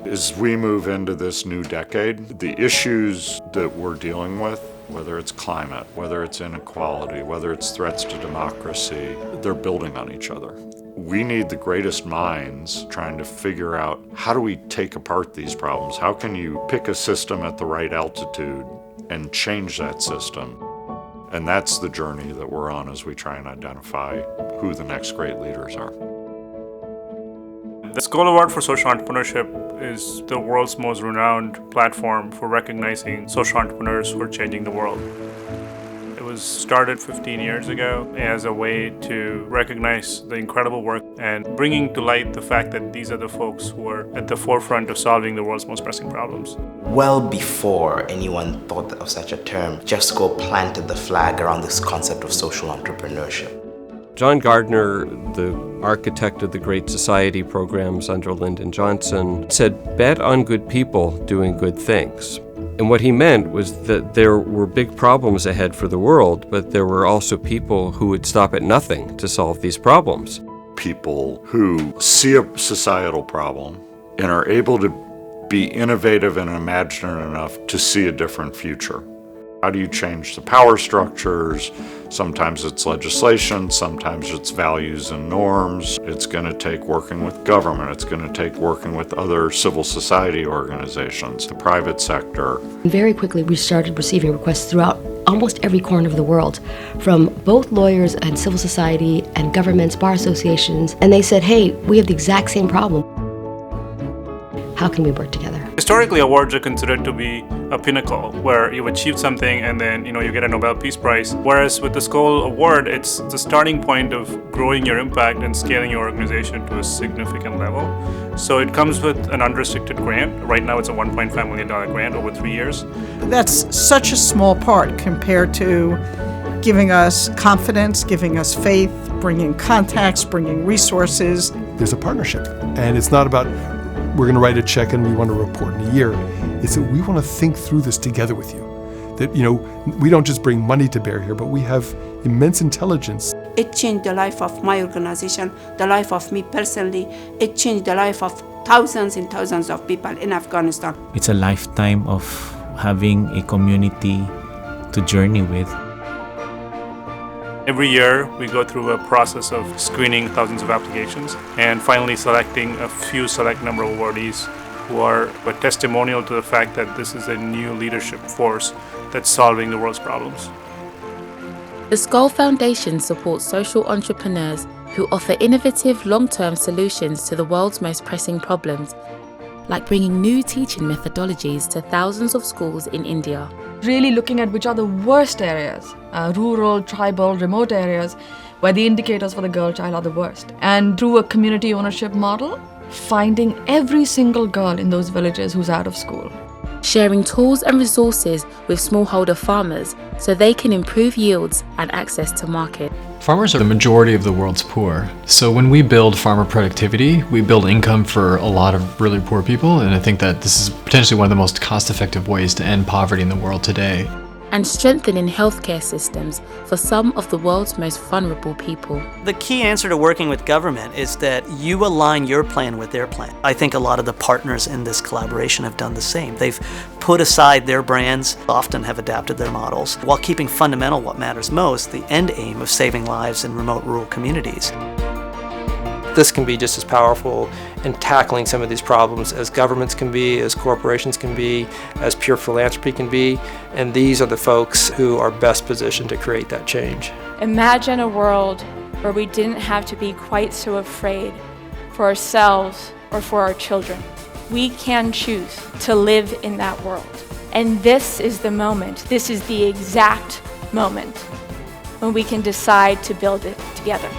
As we move into this new decade, the issues that we're dealing with, whether it's climate, whether it's inequality, whether it's threats to democracy, they're building on each other. We need the greatest minds trying to figure out, how do we take apart these problems? How can you pick a system at the right altitude and change that system? And that's the journey that we're on as we try and identify who the next great leaders are. The Skoll Award for Social Entrepreneurship is the world's most renowned platform for recognizing social entrepreneurs who are changing the world. It was started 15 years ago as a way to recognize the incredible work and bringing to light the fact that these are the folks who are at the forefront of solving the world's most pressing problems. Well before anyone thought of such a term, Jeff Skoll planted the flag around this concept of social entrepreneurship. John Gardner, the architect of the Great Society programs under Lyndon Johnson, said, bet on good people doing good things. And what he meant was that there were big problems ahead for the world, but there were also people who would stop at nothing to solve these problems. People who see a societal problem and are able to be innovative and imaginative enough to see a different future. How do you change the power structures? Sometimes it's legislation, sometimes it's values and norms. It's going to take working with government, it's going to take working with other civil society organizations, the private sector. Very quickly we started receiving requests throughout almost every corner of the world from both lawyers and civil society and governments, bar associations, and they said, hey, we have the exact same problem. How can we work together? Historically, awards are considered to be a pinnacle where you've achieved something and then you get a Nobel Peace Prize. Whereas with the Skoll Award, it's the starting point of growing your impact and scaling your organization to a significant level. So it comes with an unrestricted grant. Right now it's a $1.5 million grant over 3 years. That's such a small part compared to giving us confidence, giving us faith, bringing contacts, bringing resources. There's a partnership, and it's not about we're going to write a check and we want to report in a year. It's that we want to think through this together with you. That, we don't just bring money to bear here, but we have immense intelligence. It changed the life of my organization, the life of me personally. It changed the life of thousands and thousands of people in Afghanistan. It's a lifetime of having a community to journey with. Every year, we go through a process of screening thousands of applications and finally selecting a few select number of awardees who are a testimonial to the fact that this is a new leadership force that's solving the world's problems. The Skoll Foundation supports social entrepreneurs who offer innovative long-term solutions to the world's most pressing problems, like bringing new teaching methodologies to thousands of schools in India. Really looking at which are the worst areas, rural, tribal, remote areas, where the indicators for the girl child are the worst. And through a community ownership model, finding every single girl in those villages who's out of school. Sharing tools and resources with smallholder farmers so they can improve yields and access to market. Farmers are the majority of the world's poor. So when we build farmer productivity, we build income for a lot of really poor people, and I think that this is potentially one of the most cost-effective ways to end poverty in the world today. And strengthening healthcare systems for some of the world's most vulnerable people. The key answer to working with government is that you align your plan with their plan. I think a lot of the partners in this collaboration have done the same. They've put aside their brands, often have adapted their models, while keeping fundamental what matters most, the end aim of saving lives in remote rural communities. This can be just as powerful in tackling some of these problems as governments can be, as corporations can be, as pure philanthropy can be, and these are the folks who are best positioned to create that change. Imagine a world where we didn't have to be quite so afraid for ourselves or for our children. We can choose to live in that world. And this is the moment, this is the exact moment when we can decide to build it together.